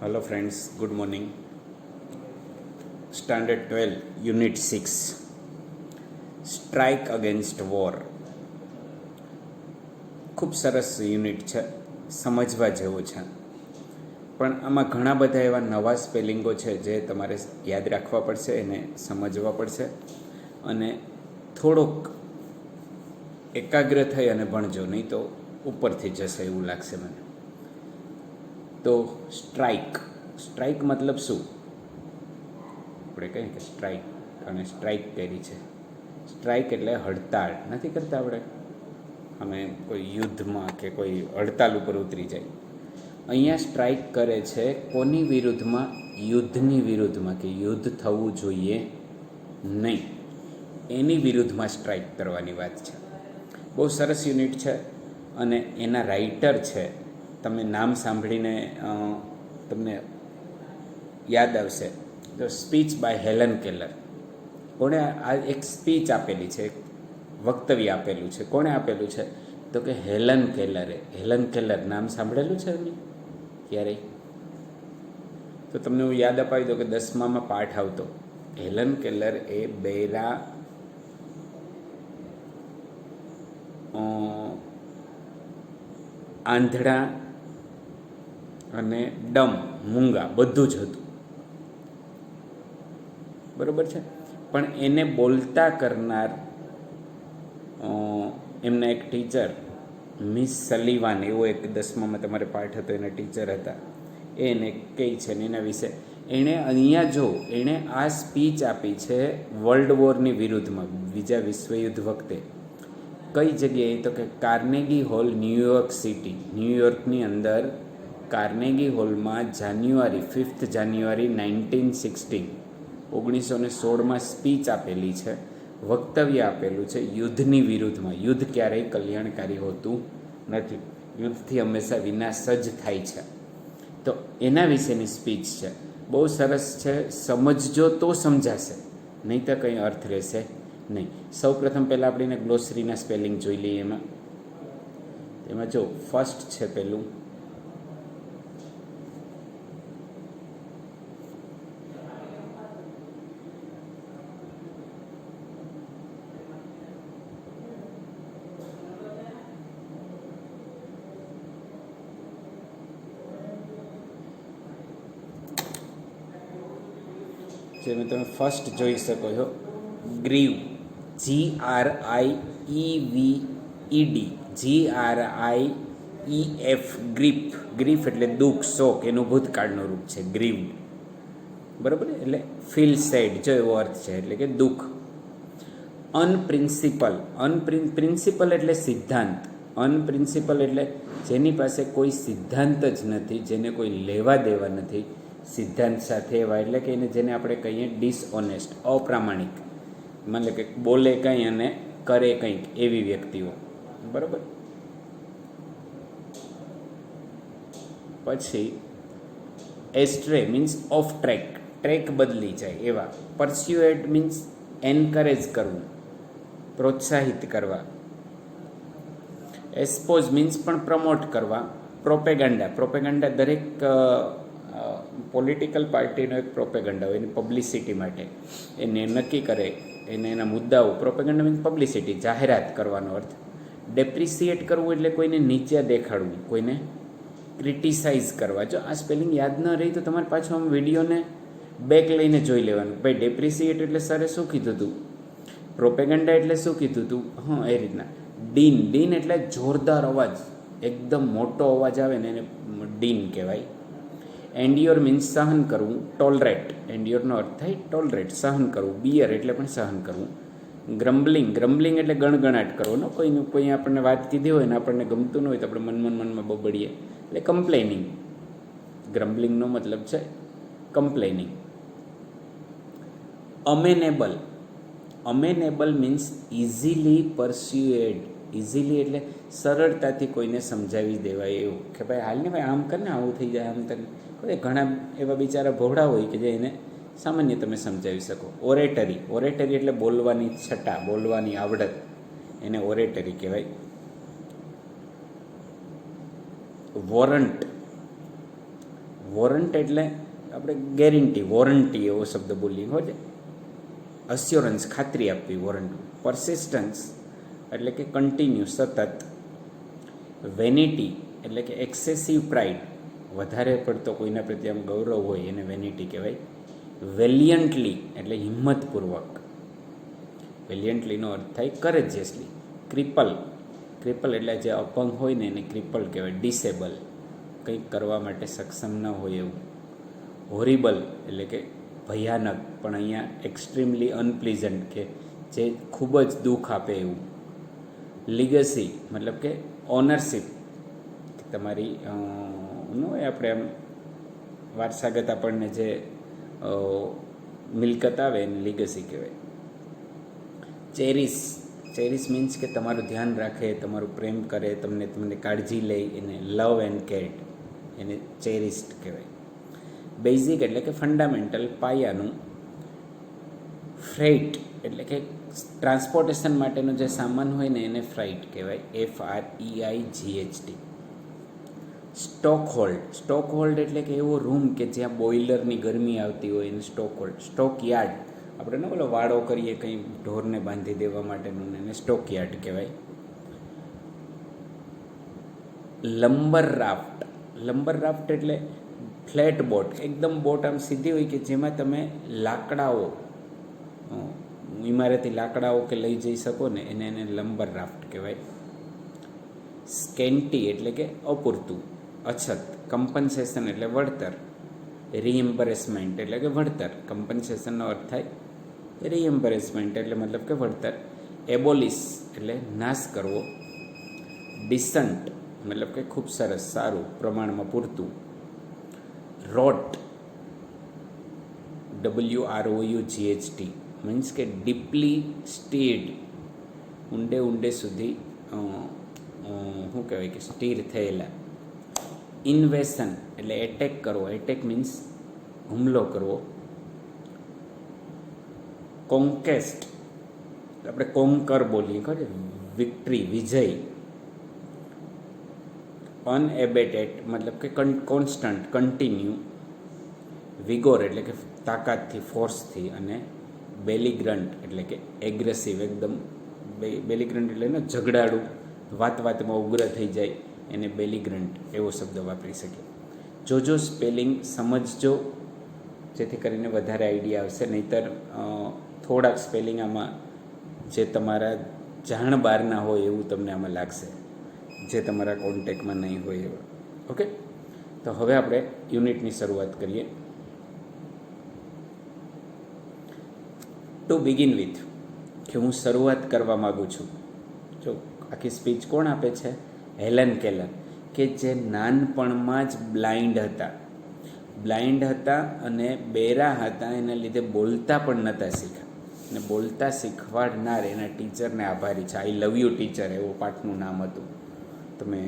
Hello friends, good morning. Standard 12, Unit 6. Strike against war. ખૂબ સરસ unit છે, સમજવા જેવું છે. પણ આમાં ઘણા બધા એવા નવા સ્પેલિંગો છે જે તમારે યાદ રાખવા પડશે, એને સમજવા પડશે અને થોડોક એકાગ્ર થઈ અને ભણજો, નહીં તો ઉપરથી જશે એવું લાગશે મને. તો સ્ટ્રાઇક મતલબ શું? આપણે કહીએ કે સ્ટ્રાઇક અને સ્ટ્રાઇક કરી છે. સ્ટ્રાઇક એટલે હડતાળ નથી કરતા આપણે, અમે કોઈ યુદ્ધમાં કે કોઈ હડતાલ ઉપર ઉતરી જાય. અહીંયા સ્ટ્રાઇક કરે છે કોની વિરુદ્ધમાં? યુદ્ધની વિરુદ્ધમાં, કે યુદ્ધ થવું જોઈએ નહીં એની વિરુદ્ધમાં સ્ટ્રાઇક કરવાની વાત છે. બહુ સરસ યુનિટ છે અને એના રાઇટર છે, તમે નામ સાંભળીને તમને યાદ આવશે, તો સ્પીચ બાય હેલન કેલર. કોણે આ એક સ્પીચ આપેલી છે, એક વક્તવ્ય આપેલું છે. કોણે આપેલું છે? તો કે હેલન કેલરે. હેલન કેલર નામ સાંભળેલું છે એમની ક્યારેય? તો તમને હું યાદ અપાવી દઉં કે 10મામાં પાઠ આવતો. હેલન કેલર એ બૈરા, આંધળા અને ડમ, મૂંગા બધું જ હતું, બરાબર છે. પણ એને બોલતા કરનાર એમના એક ટીચર મિસ સલીવાન, એવો એક 10મામાં તમારે પાઠ હતો, એના ટીચર હતા. એને કહે છે ને એના વિશે એણે અહીંયા જો એણે આ સ્પીચ આપી છે વર્લ્ડ વોરની વિરુદ્ધમાં, બીજા વિશ્વયુદ્ધ વખતે. કઈ જગ્યાએ? તો કે કાર્નેગી હોલ, ન્યૂયોર્ક સિટી, ન્યૂયોર્કની અંદર કાર્નેગી હોલમાં જાન્યુઆરી 5 જાન્યુઆરી 1916 સ્પીચ આપેલી છે, વક્તવ્ય આપેલું છે યુદ્ધની વિરુદ્ધમાં. યુદ્ધ ક્યારેય કલ્યાણકારી હોતું નથી, યુદ્ધથી હંમેશા વિનાશ જ થાય છે. તો એના વિશેની સ્પીચ છે, બહુ સરસ છે. સમજજો તો સમજાશે, નહીં તો કંઈ અર્થ રહેશે નહીં. સૌ પ્રથમ પહેલાં આપણે એને ગ્લોસરીના સ્પેલિંગ જોઈ લઈએ. એમાં જો ફર્સ્ટ છે પેલું જેમાં તમે ફર્સ્ટ જોઈ શકો છો, grieve, GRIEVED, GRIEF, grief. Grief એટલે દુઃખ, શોક, એનું ભૂતકાળનું રૂપ છે ગ્રીવ્ડ, બરાબર. એટલે ફીલ સેડ, જો એવો અર્થ છે, એટલે કે દુઃખ. અનપ્રિન્સિપલ, પ્રિન્સિપલ એટલે સિદ્ધાંત. અનપ્રિન્સિપલ એટલે જેની પાસે કોઈ સિદ્ધાંત જ નથી, જેને કોઈ લેવા દેવા નથી સિદ્ધાંત સાથે, એવા એટલે કે એને જેને આપણે કહીએ ડિસઓનેસ્ટ, અપ્રામાણિક. માની લો કે બોલે કંઈ અને કરે કંઈક, એવી વ્યક્તિઓ, બરાબર. પછી એસ્ટ્રે મીન્સ ઓફ ટ્રેક, ટ્રેક બદલી જાય એવા. પરસ્યુએટ મીન્સ એન્કરેજ કરવું, પ્રોત્સાહિત કરવા. એસ્પોઝ મીન્સ પણ પ્રમોટ કરવા. પ્રોપેગેન્ડા દરેક પોલિટિકલ પાર્ટીનો એક પ્રોપેગેન્ડા હોય, એની પબ્લિસિટી માટે એને નક્કી કરે, એને એના મુદ્દાઓ. પ્રોપેગેન્ડા મીન્સ પબ્લિસિટી, જાહેરાત કરવાનો અર્થ. ડેપ્રિસિએટ કરવું એટલે કોઈને નીચે દેખાડવું, કોઈને ક્રિટિસાઇઝ કરવા. જો આ સ્પેલિંગ યાદ ન રહી તો તમારે પાછું આમ વિડીયોને બેક લઈને જોઈ લેવાનું. ભાઈ ડેપ્રિસિએટ એટલે સરે શું કીધું હતું, પ્રોપેગેન્ડા એટલે શું કીધું હતું, હા એ રીતના. ડીન એટલે જોરદાર અવાજ, એકદમ મોટો અવાજ આવે ને એને ડીન કહેવાય. એન્ડ્યોર મીન્સ સહન કરવું. ટોલરેટ, એન્ડ્યોરનો અર્થ થાય ટોલરેટ, સહન કરવું. બિયર એટલે પણ સહન કરવું. ગ્રમ્બલિંગ એટલે ગણગણાટ કરવો. કોઈ આપણને વાત કીધી હોય ને આપણને ગમતું ન હોય તો આપણે મનમાં બબડીએ, એટલે કમ્પ્લેનિંગ. ગ્રમ્બલિંગનો મતલબ છે complaining. Amenable means easily persuaded. Easily એટલે સરળતાથી કોઈને સમજાવી દેવાય એવું, કે ભાઈ હાલ ને ભાઈ આમ કર ને, આવું થઈ જાય, આમ તને. કોઈ ઘણા એવા બિચારા ભોળા હોય કે જે એને સામાન્ય તમે સમજાવી શકો. ઓરેટરી એટલે બોલવાની છટા, બોલવાની આવડત, એને ઓરેટરી કહેવાય. વોરંટ વોરંટ એટલે આપણે ગેરંટી, વોરંટી એવો શબ્દ બોલીએ હોય, અસ્યોરન્સ, ખાતરી આપવી વોરંટ. પરસિસ્ટન્સ એટલે કે કન્ટિન્યુ, સતત. વેનિટી એટલે કે એક્સેસિવ પ્રાઇડ, વધારે પડતો કોઈના પ્રત્યે આમ ગૌરવ હોય એને વેનિટી કહેવાય. વેલિયન્ટલી એટલે હિંમતપૂર્વક, વેલિયન્ટલીનો અર્થ થાય કરેજિયસલી. ક્રિપલ, ક્રિપલ એટલે જે અપંગ હોય ને એને ક્રિપલ કહેવાય. ડિસેબલ, કંઈક કરવા માટે સક્ષમ ન હોય એવું. હોરિબલ એટલે કે ભયાનક, પણ અહીંયા એક્સ્ટ્રીમલી અનપ્લીઝન્ટ, કે જે ખૂબ જ દુઃખ આપે એવું. લીગસી મતલબ કે ઓનરશિપ, તમારી ન હોય આપણે આમ વારસાગત આપણને જે મિલકત આવે એને લીગસી કહેવાય. ચેરિસ, ચેરિસ મીન્સ કે તમારું ધ્યાન રાખે, તમારું પ્રેમ કરે, તમને કાળજી લે, એને લવ એન્ડ કેર, એને ચેરિસ્ડ કહેવાય. બેઝિક એટલે કે ફંડામેન્ટલ, પાયાનું. ફ્રેઇટ એટલે કે ટ્રાન્સપોર્ટેશન માટેનો જે સામાન હોય ને એને ફ્રાઇટ કહેવાય. FREIGHT. Stock hold, stock hold એટલે કે એવો રૂમ કે જ્યાં બોઇલરની ગરમી આવતી હોય એને સ્ટોક હોલ્ડ. સ્ટોક યાર્ડ, આપણે ને બોલો વાડો કરીએ કંઈ ઢોરને બાંધી દેવા માટેનું, એને સ્ટોક યાર્ડ કહેવાય. લંબર રાફ્ટ, લંબર રાફ્ટ એટલે ફ્લેટ બોટ, એકદમ બોટ આમ સીધી હોય કે જેમાં તમે લાકડાઓ, ઇમારતી લાકડાઓ કે લઈ જઈ શકો ને એને લંબર રાફ્ટ કહેવાય. સ્કેન્ટી એટલે કે અપૂરતું, અછત. કમ્પન્સેશન એટલે વળતર. રીએમ્બર્સમેન્ટ એટલે કે વળતર. કમ્પન્સેશનનો અર્થ થાય રીએમ્બર્સમેન્ટ એટલે મતલબ કે વળતર. એબોલિશ એટલે નાશ કરવો. ડિસન્ટ મતલબ કે ખૂબ સરસ, સારું, પ્રમાણમાં પૂરતું. રોટ, WROUGHT મીન્સ કે ડીપલી સ્ટીર્ડ, ઊંડે ઊંડે સુધી શું કહેવાય કે સ્ટીર થયેલા. ઇન્વેશન એટલે એટેક કરવો, એટેક મીન્સ હુમલો કરવો. કોન્કેસ્ટ આપણે કોન્કર બોલીએ ખબર, વિક્ટરી, વિજય. અનએબેટેડ મતલબ કે કોન્સ્ટન્ટ, કન્ટિન્યુ. વિગોર એટલે કે તાકાતથી, ફોર્સથી. અને બેલિગ્રન્ટ એટલે કે એગ્રેસિવ, એકદમ. બેલિગ્રન્ટ એટલે ને ઝઘડાળું, વાતમાં ઉગ્ર થઈ જાય, એને બેલિગ્રન્ટ એવો શબ્દ વાપરી શકીએ. જોજો સ્પેલિંગ સમજજો, જેથી કરીને વધારે આઈડિયા આવશે. નહીંતર થોડાક સ્પેલિંગ આમાં જે તમારા જાણ બહારના હોય એવું તમને આમાં લાગશે, જે તમારા કોન્ટેક્ટમાં નહીં હોય એવા. ઓકે, તો હવે આપણે યુનિટની શરૂઆત કરીએ. ટુ બિગિન વિથ, કે હું શરૂઆત કરવા માગું છું. જો આખી સ્પીચ કોણ આપે છે? હેલન કેલર, કે જે નાનપણમાં જ બ્લાઇન્ડ હતા અને બેરા હતા, એના લીધે બોલતા પણ નહોતા શીખ્યા. અને બોલતા શીખવાડનાર એના ટીચરને આભારી છે. આઈ લવ યુ ટીચર એવો પાઠનું નામ હતું. તમે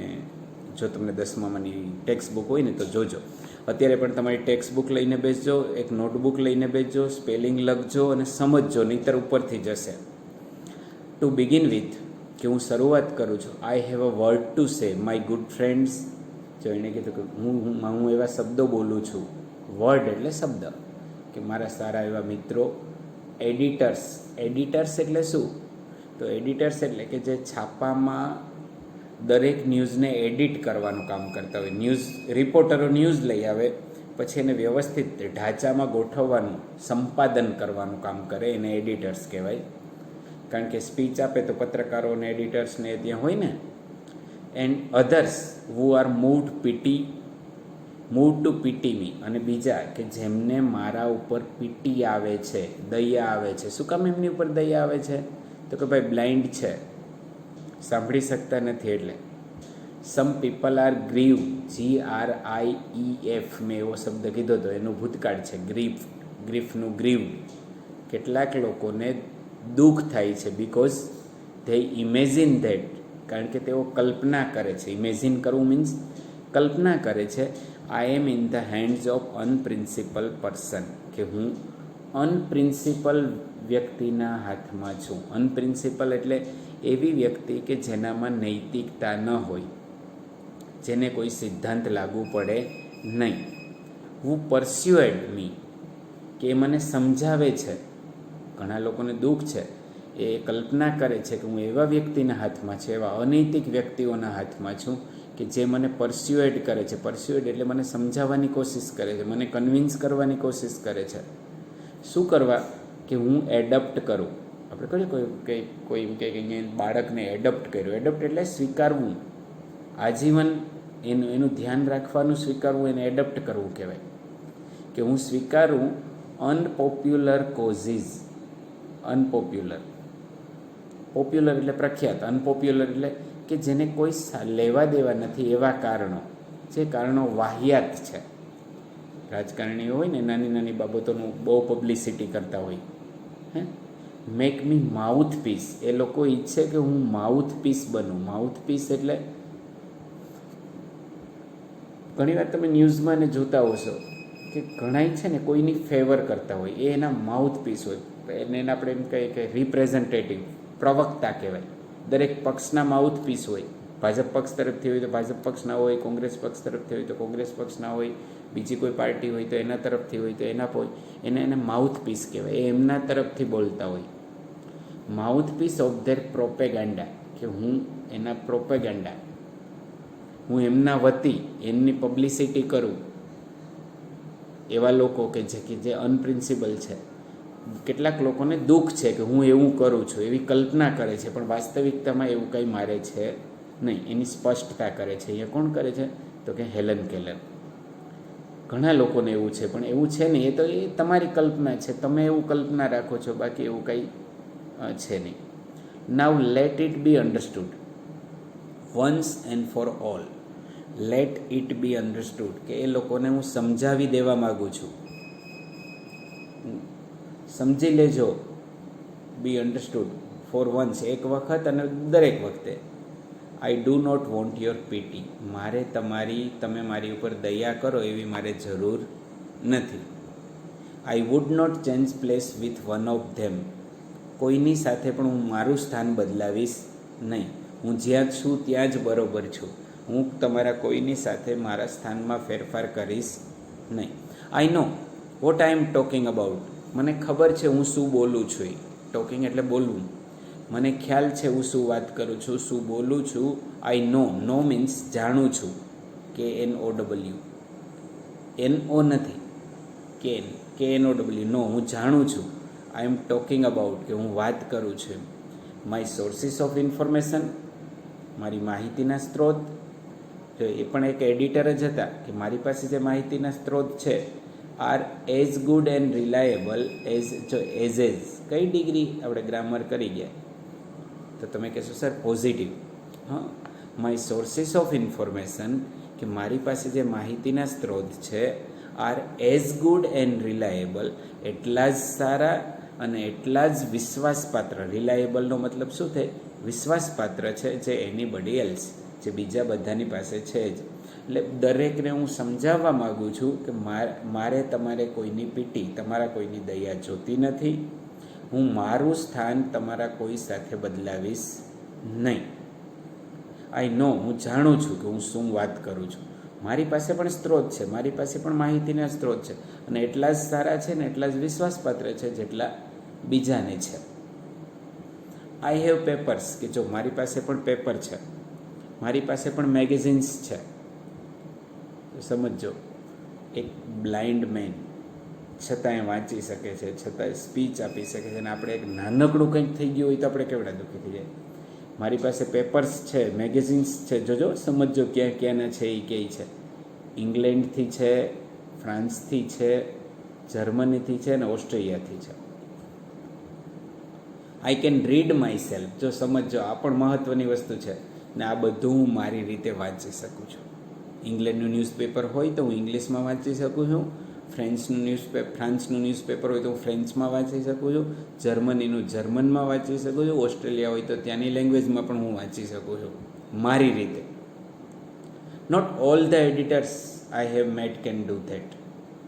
જો તમને 10માની ટેક્સ્ટ બુક હોય ને તો જોજો. અત્યારે પણ તમારી ટેક્સ્ટ બુક લઈને બેસજો, એક નોટબુક લઈને બેસજો, સ્પેલિંગ લખજો અને સમજજો, નહીંતર ઉપરથી જશે. ટુ બિગિન વિથ, કે હું શરૂઆત કરું છું. I have a word to say my good friends. જો એણે કીધું કે હું એવા શબ્દો બોલું છું. વર્ડ એટલે શબ્દ, કે મારા સારા એવા મિત્રો. એડિટર્સ, એડિટર્સ એટલે શું? તો એડિટર્સ એટલે કે જે છાપામાં દરેક ન્યૂઝને એડિટ કરવાનું કામ કરતા હોય. ન્યૂઝ રિપોર્ટરો ન્યૂઝ લઈ આવે, પછી એને વ્યવસ્થિત ઢાંચામાં ગોઠવવાનું, સંપાદન કરવાનું કામ કરે, એને એડિટર્સ કહેવાય. કારણ કે સ્પીચ આપે તો પત્રકારો અને એડિટર્સને ત્યાં હોય ને. And others who are moved to pity me, અને બીજા કે જેમને મારા ઉપર પીટી આવે છે, દયા આવે છે. શું કામ એમની ઉપર દયા આવે છે? તો કે ભાઈ બ્લાઇન્ડ છે, સાંભળી શકતા નથી એટલે. Some people are grieve, GRIEF, મેં એવો શબ્દ કીધો તો એનું ભૂતકાળ છે ગ્રીફનું ગ્રીવ. કેટલાક લોકોને દુઃખ થાય છે બિકોઝ ધે ઇમેજિન ધેટ, કારણ કે તેઓ કલ્પના કરે છે. ઇમેજિન કરવું મીન્સ કલ્પના કરે છે. I am in the hands of unprincipled person, કે હું અનપ્રિન્સિપલ વ્યક્તિના હાથમાં છું. અનપ્રિન્સિપલ એટલે એવી વ્યક્તિ કે જેનામાં નૈતિકતા ન હોય, જેને કોઈ સિદ્ધાંત લાગુ પડે નહીં. હુ પરસ્યુએડ મી, કે એ મને સમજાવે છે. ઘણા લોકોને દુઃખ છે, એ કલ્પના કરે છે કે હું એવા વ્યક્તિના હાથમાં છું, એવા અનૈતિક વ્યક્તિઓના હાથમાં છું કે જે મને પરસ્યુએડ કરે છે. પરસ્યુએડ એટલે મને સમજાવવાની કોશિશ કરે છે, મને કન્વિન્સ કરવાની કોશિશ કરે છે. શું કરવા? કે હું એડપ્ટ કરું. આપણે કહીએ કોઈ એમ કે અહીંયા બાળકને એડપ્ટ કર્યું. એડપ્ટ એટલે સ્વીકારવું, આજીવન એનું ધ્યાન રાખવાનું, સ્વીકારવું, એને એડપ્ટ કરવું કહેવાય. કે હું સ્વીકારું અનપોપ્યુલર કોઝિસ. અનપોપ્યુલર, પોપ્યુલર એટલે પ્રખ્યાત, અનપોપ્યુલર એટલે કે જેને કોઈ લેવા દેવા નથી એવા કારણો, જે કારણો વાહિયાત છે. રાજકારણીઓ હોય ને, નાની નાની બાબતોનું બહુ પબ્લિસિટી કરતા હોય. Make me mouthpiece. એ લોકો ઈચ્છે કે હું માઉથ પીસ બનું. માઉથ પીસ એટલે ઘણીવાર તમે ન્યૂઝમાં ને જોતા હોશો કે ઘણાય છે ને કોઈની ફેવર કરતા હોય, એ એના માઉથ પીસ હોય. એને આપણે એમ કહીએ કે રિપ્રેઝેન્ટેટિવ, પ્રવક્તા કહેવાય. દરેક પક્ષના માઉથ પીસ હોય. ભાજપ પક્ષ તરફથી હોય તો ભાજપ પક્ષના હોય, કોંગ્રેસ પક્ષ તરફથી હોય તો કોંગ્રેસ પક્ષના હોય, બીજી કોઈ પાર્ટી હોય તો એના તરફથી હોય તો એના હોય. એને માઉથ પીસ કહેવાય. એ એમના તરફથી બોલતા હોય. Mouthpiece of their propaganda, કે હું એના પ્રોપેગેન્ડા, હું એમના વતી એમની પબ્લિસિટી કરું. એવા લોકો કે જે અનપ્રિન્સિપલ છે. કેટલાક લોકોને દુઃખ છે કે હું એવું કરું છું, એવી કલ્પના કરે છે, પણ વાસ્તવિકતામાં એવું કંઈ મારે છે નહીં. એની સ્પષ્ટતા કરે છે. એ કોણ કરે છે? તો કે હેલન કેલર. ઘણા લોકોને એવું છે, પણ એવું છે નહીં. એ તો એ તમારી કલ્પના છે, તમે એવું કલ્પના રાખો છો, બાકી એવું કંઈ છે નહીં. નાવ let it be understood once and for all. Let it be understood, કે એ લોકોને હું સમજાવી દેવા માગું છું. સમજી લેજો. બી અન્ડરસ્ટુડ ફોર વન્સ, એક વખત અને દરેક વખતે. I do not want your pity. મારે તમે મારી ઉપર દયા કરો એવી મારે જરૂર નથી. I would not change place with one of them. કોઈની સાથે પણ હું મારું સ્થાન બદલાવીશ નહીં. હું જ્યાં છું ત્યાં જ બરોબર છું. હું તમારા કોઈની સાથે મારા સ્થાનમાં ફેરફાર કરીશ નહીં. I know what I am talking about. મને ખબર છે હું શું બોલું છું. ટોકિંગ એટલે બોલવું. મને ખ્યાલ છે હું શું વાત કરું છું, શું બોલું છું. આઈ નો મીન્સ જાણું છું. KNOW. NO નથી, KNOW. નો, હું જાણું છું. આઈ એમ ટોકિંગ અબાઉટ, કે હું વાત કરું છું. માય સોર્સિસ ઓફ ઇન્ફોર્મેશન, મારી માહિતીના સ્ત્રોત. જો એ પણ એક એડિટર જ હતા કે મારી પાસે જે માહિતીના સ્ત્રોત છે are as good and reliable as. જો એઝ કઈ ડિગ્રી આપણે ગ્રામર કરી ગયા તો તમે કહેશો સર પોઝિટિવ. હા, માય સોર્સિસ ઓફ ઇન્ફોર્મેશન, કે મારી પાસે જે માહિતીના સ્ત્રોત છે are as good and reliable, એટલા જ સારા અને એટલા જ વિશ્વાસપાત્ર. રિલાયેબલનો મતલબ શું થાય? વિશ્વાસપાત્ર છે, જે એનીબડી એલ્સ, જે બીજા બધાની પાસે છે જ. એટલે દરેકને હું સમજાવવા માગું છું કે મારે તમારે કોઈની પીટી, તમારા કોઈની દયા જોતી નથી. હું મારું સ્થાન તમારા કોઈ સાથે બદલાવીશ નહીં. આઈ નો, હું જાણું છું કે હું શું વાત કરું છું. મારી પાસે પણ સ્ત્રોત છે, મારી પાસે પણ માહિતીના સ્ત્રોત છે, અને એટલા જ સારા છે ને એટલા જ વિશ્વાસપાત્ર છે જેટલા બીજાને છે. આઈ હેવ પેપર્સ, કે જો મારી પાસે પણ પેપર છે, મારી પાસે પણ મેગેઝિન્સ છે. સમજો, એક બ્લાઇન્ડ મેન છતાંય વાંચી શકે છે, છતાંય સ્પીચ આપી શકે છે, અને આપણે એક નાનકડું કંઈક થઈ ગયું હોય તો આપણે કેવડા દુઃખી થઈ જાય. મારી પાસે પેપર્સ છે, મેગેઝિન્સ છે. જોજો, સમજો ક્યાં ક્યાંના છે એ કહે છે. ઇંગ્લેન્ડથી છે, ફ્રાન્સથી છે, જર્મનીથી છે અને ઓસ્ટ્રેલિયાથી છે. I can read my self. જો સમજો, આ પણ મહત્ત્વની વસ્તુ છે. ને આ બધું હું મારી રીતે વાંચી શકું છું. ઇંગ્લેન્ડનું ન્યૂઝપેપર હોય તો હું ઇંગ્લિશમાં વાંચી શકું છું. ફ્રાન્સનું ન્યૂઝપેપર હોય તો હું ફ્રેન્ચમાં વાંચી શકું છું. જર્મનીનું જર્મનમાં વાંચી શકું છું. ઓસ્ટ્રેલિયા હોય તો ત્યાંની લેંગ્વેજમાં પણ હું વાંચી શકું છું મારી રીતે. Not all the editors I have met can do that.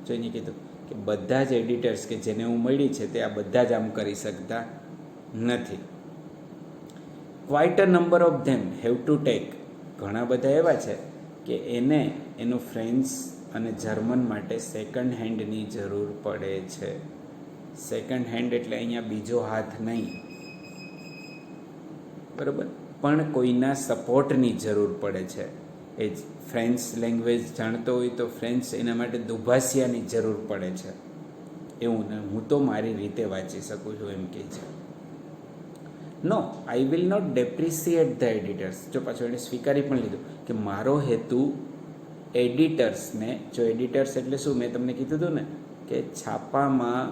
જો એને કીધું કે બધા જ એડિટર્સ કે જેને હું મળી છે તે આ બધા જ આમ કરી શકતા નથી. Quite a number of them have to take. ઘણા બધા એવા છે કે એનું ફ્રેન્ચ અને જર્મન માટે સેકન્ડ હેન્ડની જરૂર પડે છે. સેકન્ડ હેન્ડ એટલે અહીંયા બીજો હાથ નહીં, બરાબર, પણ કોઈના સપોર્ટની જરૂર પડે છે. એ જ ફ્રેન્ચ લેંગ્વેજ જાણતો હોય તો ફ્રેન્ચ એના માટે દુભાષિયાની જરૂર પડે છે. એવું ને હું તો મારી રીતે વાંચી શકું છું એમ કહે છે. No, I will not depreciate the editors. જો પાછું એને સ્વીકારી પણ લીધું કે મારો હેતુ એડિટર્સને, જો એડિટર્સ એટલે શું, મેં તમને કીધું હતું ને કે છાપામાં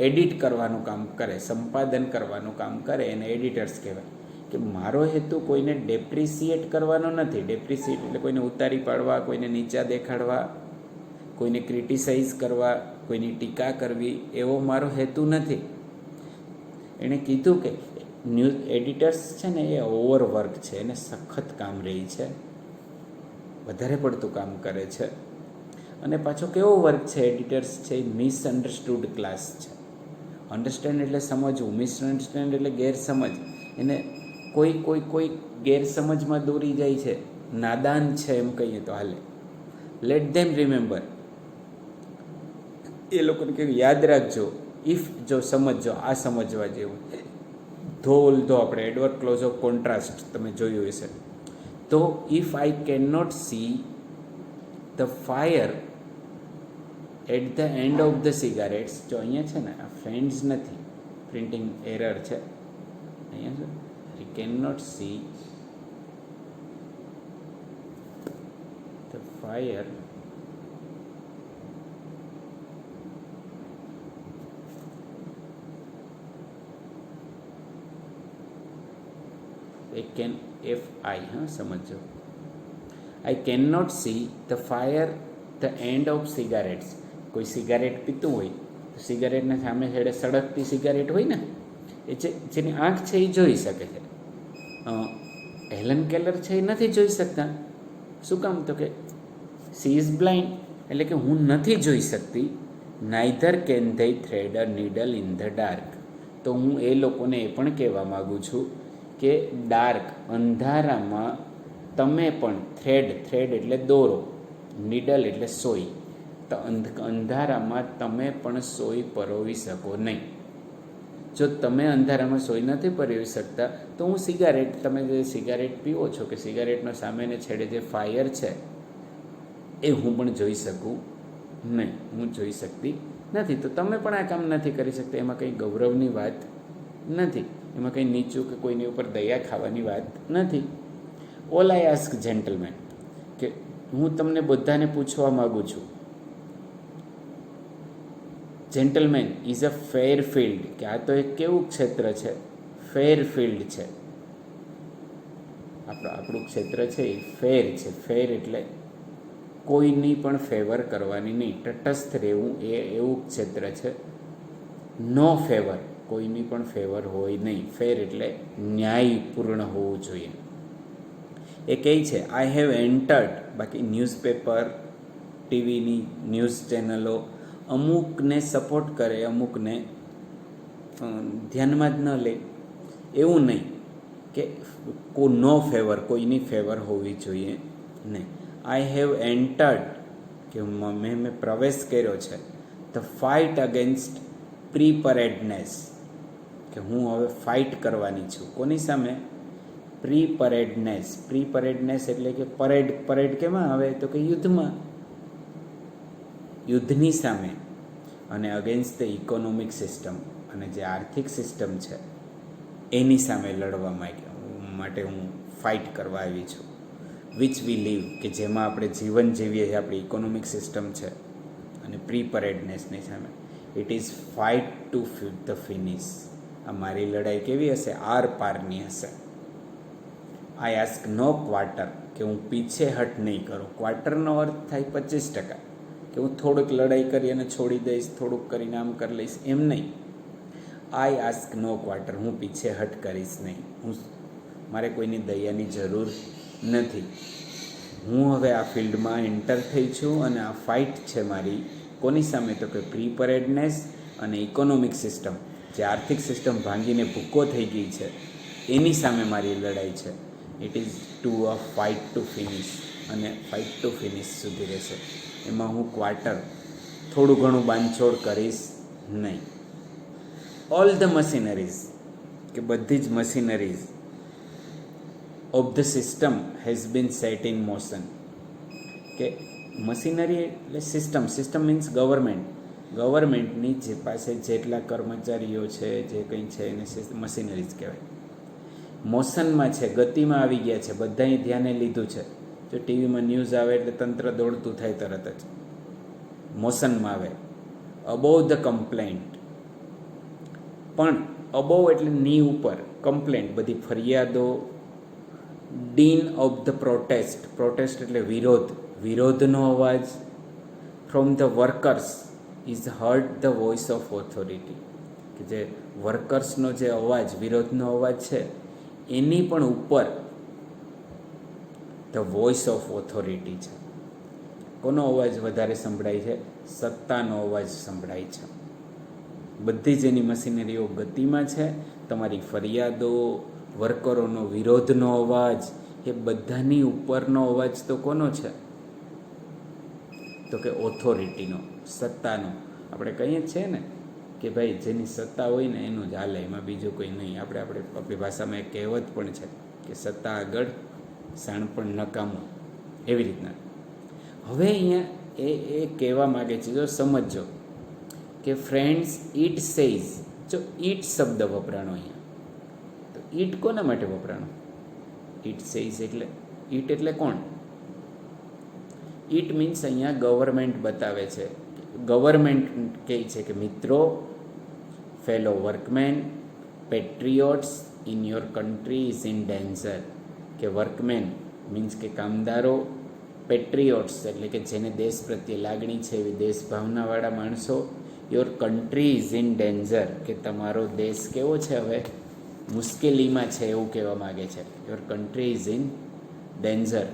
એડિટ કરવાનું કામ કરે, સંપાદન કરવાનું કામ કરે એને એડિટર્સ કહેવાય. કે મારો હેતુ કોઈને ડેપ્રિસિએટ કરવાનો નથી. ડેપ્રિસિએટ એટલે કોઈને ઉતારી પાડવા, કોઈને નીચા દેખાડવા, કોઈને ક્રિટિસાઇઝ કરવા, કોઈની ટીકા કરવી, એવો મારો હેતુ નથી. એણે કીધું કે ન્યૂઝ એડિટર્સ છે ને એ ઓવરવર્ક છે, એને સખત કામ રહી છે, વધારે પડતું કામ કરે છે. અને પાછો કેવો વર્ક છે એડિટર્સ છે, એ મિસઅન્ડરસ્ટુડ ક્લાસ છે. અન્ડરસ્ટેન્ડ એટલે સમજવું, મિસઅન્ડરસ્ટેન્ડ એટલે ગેરસમજ. એને કોઈ ગેરસમજમાં દોરી જાય છે, નાદાન છે એમ કહીએ તો હાલે. લેટ ધેમ રિમેમ્બર, એ લોકોને કેવું યાદ રાખજો. ઇફ જો સમજો, આ સમજવા જેવું. ધો આપણે એડવર્ડ ક્લોઝ ઓફ કોન્ટ્રાસ્ટ તમે જોયું હશે. તો if I can not see the fire at the end of the cigarettes, જો અહીંયા છે ને આ ફ્રેન્ડ્સ નથી, પ્રિન્ટિંગ એરર છે અહીંયા છે. I can not see the fire સમજો. I can not see the fire the end of cigarettes. કોઈ સિગારેટ પીતું હોય તો સિગારેટના સામે છેડે સળગતી સિગારેટ હોય ને, એ જેની આંખ છે એ જોઈ શકે છે. હેલન કેલર છે એ નથી જોઈ શકતા. શું કામ? તો કે સી ઇઝ બ્લાઇન્ડ, એટલે કે હું નથી જોઈ શકતી. Neither can they thread a needle in the dark. તો હું એ લોકોને એ પણ કહેવા માગું છું કે ડાર્ક, અંધારામાં તમે પણ થ્રેડ એટલે દોરો, નીડલ એટલે સોય, તો અંધારામાં તમે પણ સોય પરોવી શકો નહીં. જો તમે અંધારામાં સોય નથી પરોવી શકતા તો હું સિગારેટ, તમે જે સિગારેટ પીવો છો કે સિગારેટનો સામેને છેડે જે ફાયર છે એ હું પણ જોઈ શકું નહીં, હું જોઈ શકતી નથી. તો તમે પણ આ કામ નથી કરી શકતા. એમાં કંઈ ગૌરવની વાત નથી, એમાં કંઈ નીચું કે કોઈની ઉપર દયા ખાવાની વાત નથી. ઓલ આઈ આસ્ક જેન્ટલમેન, કે હું તમને બધાને પૂછવા માગું છું, gentleman is a fair field, કે આ તો એક કેવું ક્ષેત્ર છે, ફેર ફિલ્ડ છે. આપણું ક્ષેત્ર છે એ ફેર છે. ફેર એટલે કોઈની પણ ફેવર કરવાની નહીં, તટસ્થ રહેવું, એ એવું ક્ષેત્ર છે. નો ફેવર, કોઈની પણ ફેવર હોય નહીં. ફેર એટલે ન્યાયપૂર્ણ હોવું જોઈએ. એ કહે છે આઈ હેવ એન્ટર્ડ. બાકી ન્યૂઝપેપર, ટીવીની ન્યૂઝ ચેનલો અમુકને સપોર્ટ કરે, અમુકને ધ્યાનમાં જ ન લે. એવું નહીં કે નો ફેવર, કોઈની ફેવર હોવી જોઈએ નહીં. આઈ હેવ એન્ટર્ડ, કે મેં પ્રવેશ કર્યો છે. ધ ફાઇટ અગેન્સ્ટ પ્રીપરેડનેસ, કે હું હવે ફાઇટ કરવાની છું. કોની સામે? પ્રીપરેડનેસ. પ્રીપરેડનેસ એટલે કે પરેડ કેમાં આવે? તો કે યુદ્ધમાં, યુદ્ધની સામે. અને અગેન્સ્ટ ધ ઇકોનોમિક સિસ્ટમ, અને જે આર્થિક સિસ્ટમ છે એની સામે લડવા માટે હું ફાઇટ કરવા આવી છું. વિચ વી લીવ, કે જેમાં આપણે જીવન જીવીએ છીએ, આપણી ઇકોનોમિક સિસ્ટમ છે. અને પ્રીપરેડનેસની સામે it is fight to the finish. આ મારી લડાઈ કેવી હશે? આર પારની હશે. આઈ આસ્ક નો ક્વાર્ટર, કે હું પીછે હટ નહીં કરું. ક્વાર્ટરનો અર્થ થાય 25%, કે હું થોડુંક લડાઈ કરી અને છોડી દઈશ, થોડુંક કરીને આમ કરી લઈશ, એમ નહીં. આઈ આસ્ક નો ક્વાર્ટર, હું પીછે હટ કરીશ નહીં. મારે કોઈની દયાની જરૂર નથી. હું હવે આ ફિલ્ડમાં એન્ટર થઈ છું અને આ ફાઇટ છે મારી. કોની સામે? તો કે પ્રીપરેડનેસ અને ઇકોનોમિક સિસ્ટમ, જે આર્થિક સિસ્ટમ ભાંગીને ભૂક્કો થઈ ગઈ છે એની સામે મારી લડાઈ છે. It is to a fight two finish. અને ફાઇટ ટુ ફિનિશ સુધી રહેશે. એમાં હું ક્વાર્ટર થોડું ઘણું બાંધછોડ કરીશ નહીં. ઓલ ધ મશીનરીઝ કે બધી જ machineries of the system has been set in motion. કે મશીનરી એટલે સિસ્ટમ મીન્સ ગવર્મેન્ટની જે પાસે જેટલા કર્મચારીઓ છે જે કંઈ છે એને મશીનરીઝ કહેવાય. મોશનમાં છે, ગતિમાં આવી ગયા છે, બધાએ ધ્યાને લીધું છે. જો ટીવીમાં ન્યૂઝ આવે એટલે તંત્ર દોડતું થાય તરત જ, મોશનમાં આવે. અબોવ ધ કમ્પ્લેન્ટ, પણ અબોવ એટલે ની ઉપર, કમ્પ્લેન્ટ બધી ફરિયાદો. ડીન ઓફ ધ પ્રોટેસ્ટ એટલે વિરોધનો અવાજ. From the workers is hard the voice of authority. કે જે વર્કર્સનો જે અવાજ, વિરોધનો અવાજ છે એની પણ ઉપર ધ વોઇસ ઓફ ઓથોરિટી છે. કોનો અવાજ વધારે સંભળાય છે? સત્તાનો અવાજ સંભળાય છે. બધી જ એની મશીનરીઓ ગતિમાં છે. તમારી ફરિયાદો, વર્કરોનો વિરોધનો અવાજ, એ બધાની ઉપરનો અવાજ તો કોનો છે? તો કે ઓથોરિટીનો, સત્તાનો. આપણે કહીએ છીએ ને કે ભાઈ જેની સત્તા હોય ને એનું જ હાલે, એમાં બીજું કોઈ નહીં. આપણી ભાષામાં એક કહેવત પણ છે કે સત્તા આગળ શાણપણ નકામું, એવી રીતના. હવે અહીંયા એ કહેવા માગે છે, જો સમજો કે ફ્રેન્ડ્સ ઇટ સેઝ. જો ઇટ શબ્દ વપરાણો અહીંયા, તો ઇટ કોના માટે વપરાણો? ઇટ સેઝ એટલે કોણ? ઇટ મીન્સ અહીંયા ગવર્મેન્ટ બતાવે છે. ગવર્મેન્ટ કહે છે કે મિત્રો, fellow workmen, patriots in your country is in danger. કે વર્કમેન મીન્સ કે કામદારો, પેટ્રિયોટ્સ એટલે કે જેને દેશ પ્રત્યે લાગણી છે, એવી દેશભાવનાવાળા માણસો. Your country is in danger, કે તમારો દેશ કેવો છે? હવે મુશ્કેલીમાં છે, એવું કહેવા માગે છે. Your country is in danger.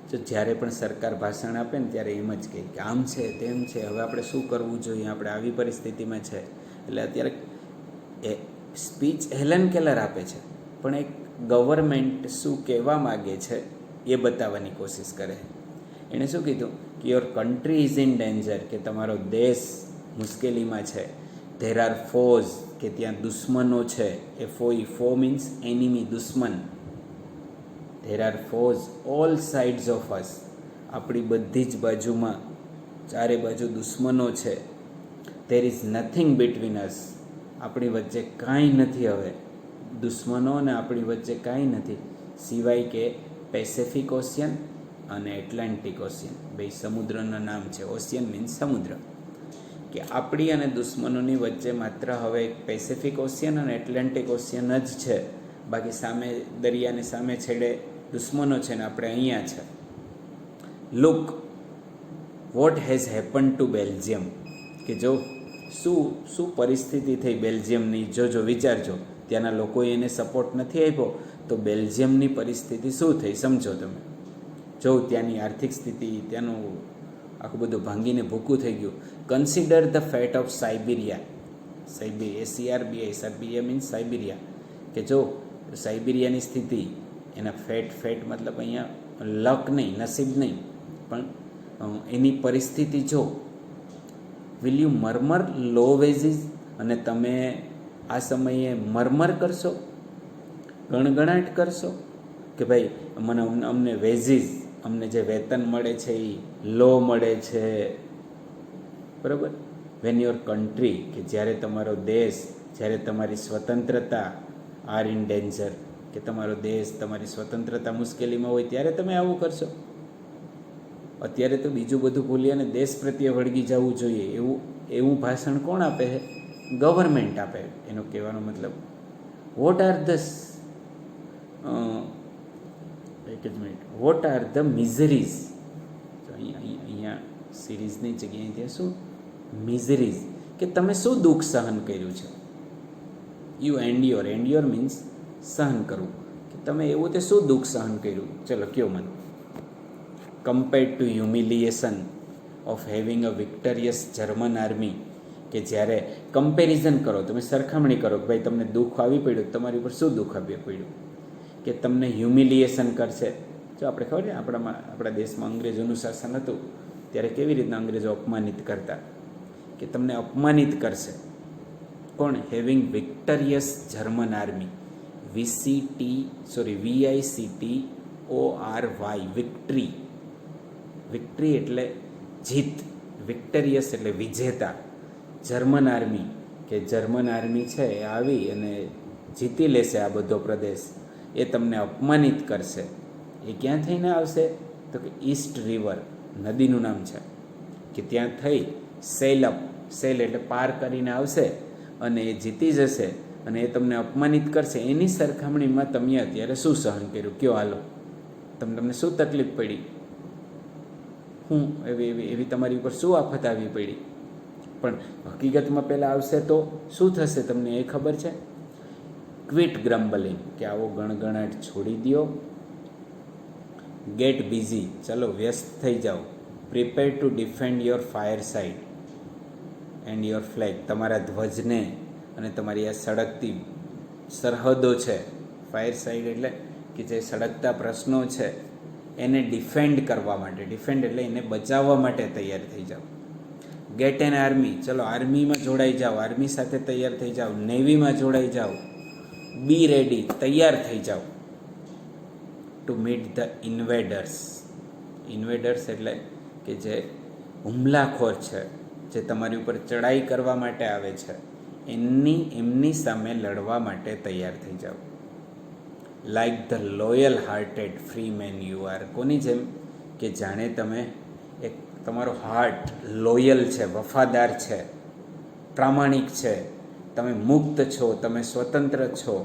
જો જ્યારે પણ સરકાર ભાષણ આપે ને ત્યારે એમ જ કહે કે આમ છે, તેમ છે, હવે આપણે શું કરવું જોઈએ, આપણે આવી પરિસ્થિતિમાં છે. એટલે અત્યારે એ સ્પીચ હેલન કેલર આપે છે, પણ એક ગવર્મેન્ટ શું કહેવા માગે છે એ બતાવવાની કોશિશ કરે. એણે શું કીધું કે your country is in danger, કે તમારો દેશ મુશ્કેલીમાં છે. ધેર આર ફોઝ, કે ત્યાં દુશ્મનો છે. ફો મીન્સ એનિમી, દુશ્મન. There are Fauj all sides of us, આપણી બધી જ બાજુમાં, ચારે બાજુ દુશ્મનો છે. ધેર ઇઝ નથિંગ બિટવીન અસ, આપણી વચ્ચે કાંઈ નથી. હવે દુશ્મનો અને આપણી વચ્ચે કાંઈ નથી, સિવાય કે પેસિફિક ઓશિયન અને એટલાન્ટિક ઓશિયન, બે સમુદ્રના નામ છે. ઓશિયન મીન્સ સમુદ્ર. કે આપણી અને દુશ્મનોની વચ્ચે માત્ર હવે પેસિફિક ઓશિયન અને એટલાન્ટિક ઓશિયન જ છે. બાકી સામે દરિયાને સામે છેડે દુશ્મનો છે ને આપણે અહીંયા છે. Look what has happen to Belgium, કે જો શું પરિસ્થિતિ થઈ બેલ્જિયમની. જો વિચારજો, ત્યાંના લોકોએ એને સપોર્ટ નથી આપ્યો તો બેલ્જિયમની પરિસ્થિતિ શું થઈ સમજો તમે. જો ત્યાંની આર્થિક સ્થિતિ, ત્યાંનું આખું બધું ભાંગીને ભૂકું થઈ ગયું. Consider the fate of Siberia. SERBIA means Siberia. કે જો સાઇબિરિયાની સ્થિતિ, એના ફેટ મતલબ અહીંયા લક નહીં, નસીબ નહીં, પણ એની પરિસ્થિતિ જો. વિલ યુ મરમર લો વેજીસ, અને તમે આ સમયે મરમર કરશો, ગણગણાટ કરશો કે ભાઈ અમને વેજીસ, અમને જે વેતન મળે છે એ લો મળે છે, બરાબર. વેન યોર કન્ટ્રી, કે જ્યારે તમારો દેશ, જ્યારે તમારી સ્વતંત્રતા આર ઇન ડેન્જર, કે તમારો દેશ, તમારી સ્વતંત્રતા મુશ્કેલીમાં હોય ત્યારે તમે આવું કરશો. અત્યારે તો બીજું બધું ભૂલી અને દેશ પ્રત્યે વળગી જવું જોઈએ, એવું ભાષણ કોણ આપે છે? ગવર્મેન્ટ આપે. એનો કહેવાનો મતલબ વોટ આર ધ મિઝરીઝ. તો અહીંયા સિરીઝની જગ્યાએ ત્યાં શું મિઝરીઝ, કે તમે શું દુઃખ સહન કર્યું છે. યુ એન્ડ્યોર મીન્સ સહન કરવું, કે તમે એવું તે શું દુઃખ સહન કર્યું. ચલો કયો મને. Compared to humiliation of having a victorious German army, કે જ્યારે કમ્પેરિઝન કરો, તમે સરખામણી કરો કે ભાઈ તમને દુઃખ આવી પડ્યું, તમારી ઉપર શું દુઃખ આવી પડ્યું. કે તમને હ્યુમિલિએશન કરશે. જો આપણે ખબર છે આપણા દેશમાં અંગ્રેજોનું શાસન હતું ત્યારે કેવી રીતના અંગ્રેજો અપમાનિત કરતા, કે તમને અપમાનિત કરશે કોણ? Having victorious German army, VICTORY, victory. Victory એટલે જીત, વિક્ટરિયસ એટલે વિજેતા. જર્મન આર્મી, કે જર્મન આર્મી છે એ આવી અને જીતી લેશે આ બધો પ્રદેશ, એ તમને અપમાનિત કરશે. એ ક્યાં થઈને આવશે? તો કે ઈસ્ટ રિવર, નદીનું નામ છે, કે ત્યાં થઈ સેલ એટલે પાર કરીને આવશે અને એ જીતી જશે અને એ તમને અપમાનિત કરશે. એની સરખામણીમાં તમે અત્યારે શું સહન કર્યું? કયો હાલો, તમને શું તકલીફ પડી? શું એવી તમારી ઉપર શું આફત આવી પડી? પણ હકીકતમાં પહેલાં આવશે તો શું થશે તમને એ ખબર છે? ક્વિટ ગ્રમ્બલિંગ, કે આવો ગણગણાટ છોડી દો. ગેટ બિઝી, ચલો વ્યસ્ત થઈ જાઓ. Prepare to defend your fireside and your flag, તમારા ધ્વજને અને તમારી આ સળગતી સરહદો છે, ફાયર સાઇડ એટલે કે જે સળગતા પ્રશ્નો છે એને ડિફેન્ડ કરવા માટે, ડિફેન્ડ એટલે એને બચાવવા માટે તૈયાર થઈ જાઓ. ગેટ એન આર્મી, ચલો આર્મીમાં જોડાઈ જાઓ, આર્મી સાથે તૈયાર થઈ જાઓ. નેવીમાં જોડાઈ જાઓ. બી રેડી, તૈયાર થઈ જાઓ. ટુ મીટ ધ ઇન્વેડર્સ, ઇન્વેડર્સ એટલે કે જે હુમલાખોર છે, જે તમારી ઉપર ચડાઈ કરવા માટે આવે છે, એમની સામે લડવા માટે તૈયાર થઈ જાઓ. Like the loyal hearted free man you are, કોની જેમ? કે જાણે તમે એક, તમારો હાર્ટ લોયલ છે, વફાદાર છે, પ્રામાણિક છે, તમે મુક્ત છો, તમે સ્વતંત્ર છો,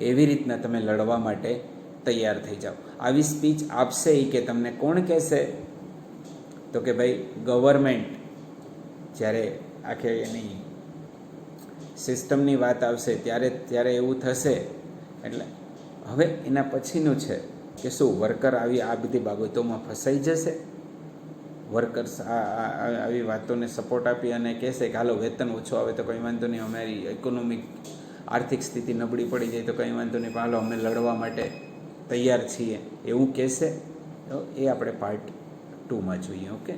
એવી રીતના તમે લડવા માટે તૈયાર થઈ જાઓ. આવી સ્પીચ આપશે એ કે તમને કોણ કહેશે? તો કે ભાઈ ગવર્મેન્ટ. જ્યારે આખે એની સિસ્ટમની વાત આવશે ત્યારે એવું થશે. એટલે હવે એના પછીનું છે કે શું વર્કર આ બધી બાબતોમાં ફસાઈ જશે? વર્કર્સ આવી વાતોને સપોર્ટ આપી અને કહેશે કે હાલો વેતન ઓછું આવે તો કંઈ વાંધો નહીં, અમારી આર્થિક સ્થિતિ નબળી પડી જાય તો કંઈ વાંધો નહીં, હાલો અમે લડવા માટે તૈયાર છીએ, એવું કહેશે? તો એ આપણે પાર્ટ 2માં જોઈએ. ઓકે.